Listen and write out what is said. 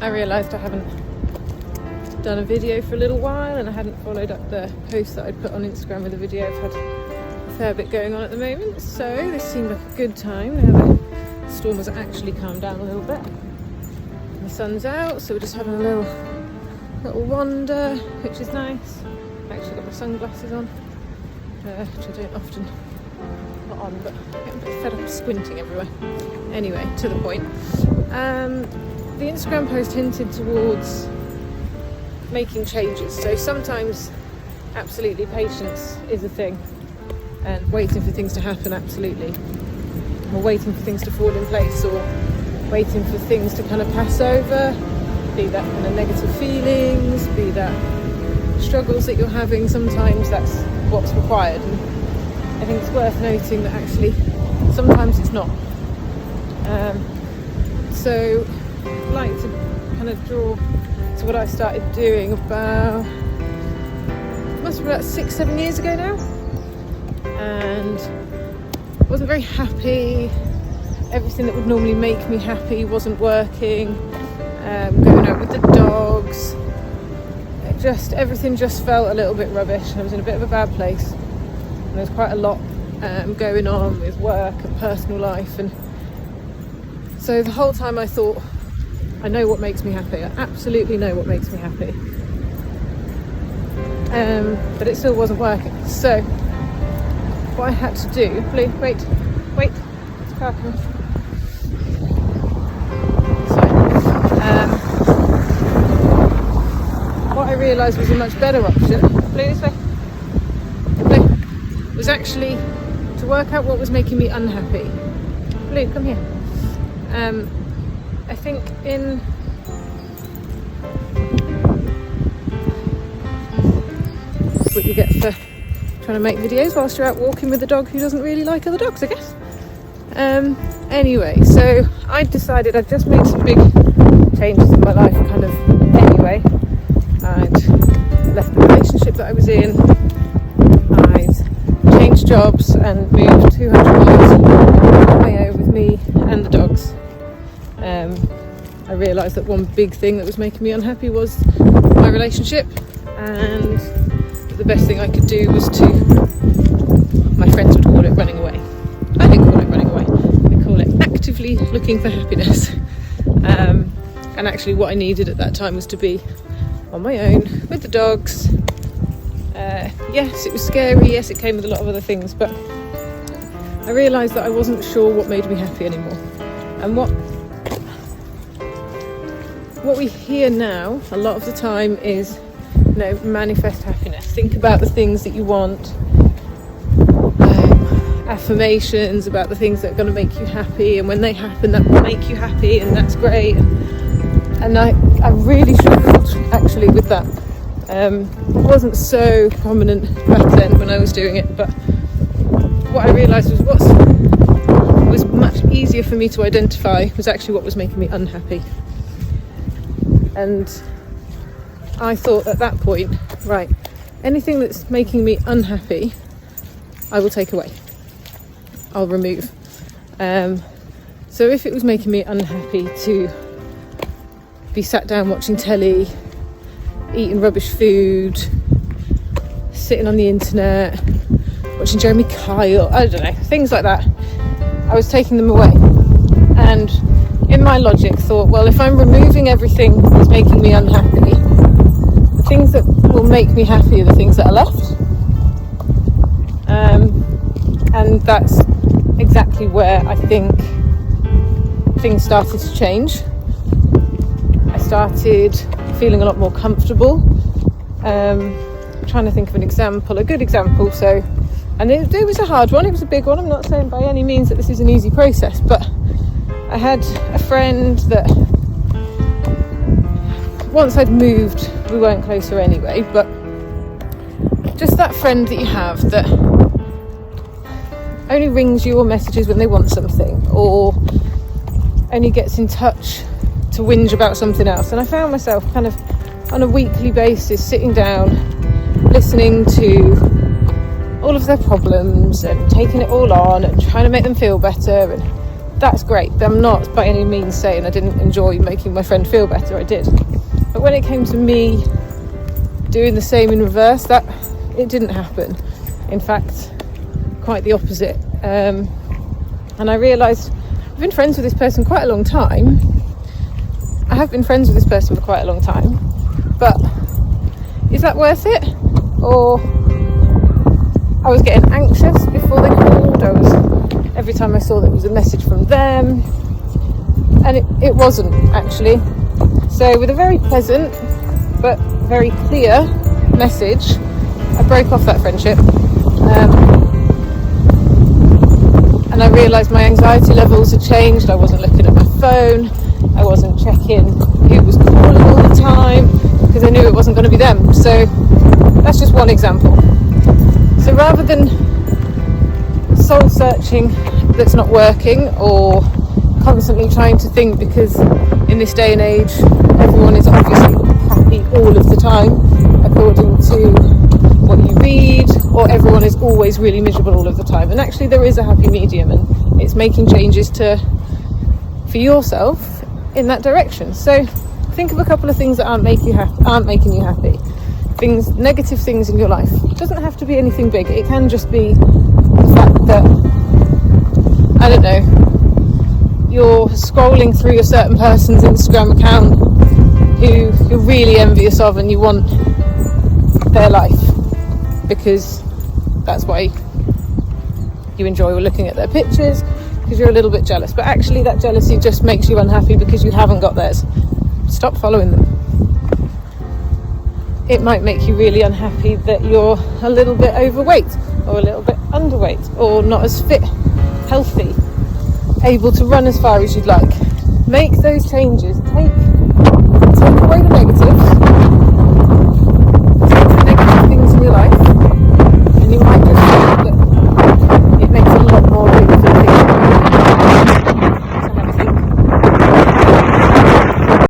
I realised I haven't done a video for a little while, and I hadn't followed up the post that I'd put on Instagram with a video. I've had a fair bit going on at the moment, so this seemed like a good time now the storm has actually calmed down a little bit. The sun's out, so we're just having a little wander, which is nice. I actually got my sunglasses on, which I don't often put on, but I'm getting a bit fed up squinting everywhere. Anyway, to the point. The Instagram post hinted towards making changes, so sometimes absolutely patience is a thing, and waiting for things to happen, absolutely, or waiting for things to fall in place, or waiting for things to kind of pass over, be that kind of negative feelings, be that struggles that you're having. Sometimes that's what's required, and I think it's worth noting that actually sometimes it's not. So I'd like to kind of draw to what I started doing about, must have been about 6-7 years ago now, and I wasn't very happy. Everything that would normally make me happy wasn't working. Going out with the dogs, everything just felt a little bit rubbish. I was in a bit of a bad place, and there was quite a lot going on with work and personal life, and so the whole time I thought, I know what makes me happy. I absolutely know what makes me happy. But it still wasn't working. So what I had to do, Blue, wait, it's car coming. What I realised was a much better option, Blue, this way, Blue, was actually to work out what was making me unhappy. Blue, come here. I think in what you get for trying to make videos whilst you're out walking with a dog who doesn't really like other dogs, I guess. Anyway, so I decided I'd just made some big changes in my life kind of anyway. I'd left the relationship that I was in, I'd changed jobs and moved 200 miles away with me and the dogs. I realised that one big thing that was making me unhappy was my relationship, and the best thing I could do was to, my friends would call it running away. I didn't call it running away, I call it actively looking for happiness. And actually what I needed at that time was to be on my own with the dogs. Yes, it was scary, yes, it came with a lot of other things, but I realised that I wasn't sure what made me happy anymore. And what we hear now a lot of the time is, manifest happiness. Think about the things that you want, affirmations about the things that are going to make you happy, and when they happen that will make you happy, and that's great. And I really struggled actually with that. It wasn't so prominent back then when I was doing it, but what I realised was what was much easier for me to identify was actually what was making me unhappy. And I thought at that point, right, anything that's making me unhappy, I will take away. I'll remove. So if it was making me unhappy to be sat down watching telly, eating rubbish food, sitting on the internet, watching Jeremy Kyle, I don't know, things like that, I was taking them away. And in my logic thought, well, if I'm removing everything that's making me unhappy, the things that will make me happy are the things that are left. And that's exactly where I think things started to change. I started feeling a lot more comfortable. I'm trying to think of a good example. So, and it was a hard one, it was a big one. I'm not saying by any means that this is an easy process, but I had a friend that once I'd moved, we weren't closer anyway, but just that friend that you have that only rings you or messages when they want something, or only gets in touch to whinge about something else. And I found myself kind of on a weekly basis sitting down, listening to all of their problems and taking it all on and trying to make them feel better, and that's great. I'm not by any means saying I didn't enjoy making my friend feel better. I did. But when it came to me doing the same in reverse, that it didn't happen. In fact, quite the opposite. And I realised I've been friends with this person quite a long time. I have been friends with this person for quite a long time, but is that worth it? Or I was getting anxious before they called. Every time I saw there was a message from them, and it wasn't actually. So with a very pleasant but very clear message, I broke off that friendship. And I realised my anxiety levels had changed. I wasn't looking at my phone. I wasn't checking who was calling all the time because I knew it wasn't going to be them. So that's just one example. So rather than soul searching that's not working, or constantly trying to think, because in this day and age everyone is obviously happy all of the time according to what you read, or everyone is always really miserable all of the time, and actually there is a happy medium, and it's making changes for yourself in that direction. So think of a couple of things that aren't making you happy, negative things in your life. It doesn't have to be anything big. It can just be the fact that, I don't know, you're scrolling through a certain person's Instagram account who you're really envious of, and you want their life because that's why you enjoy looking at their pictures, because you're a little bit jealous. But actually that jealousy just makes you unhappy because you haven't got theirs. Stop following them. It might make you really unhappy that you're a little bit overweight, or a little bit underweight, or not as fit, healthy, able to run as far as you'd like. Make those changes. Take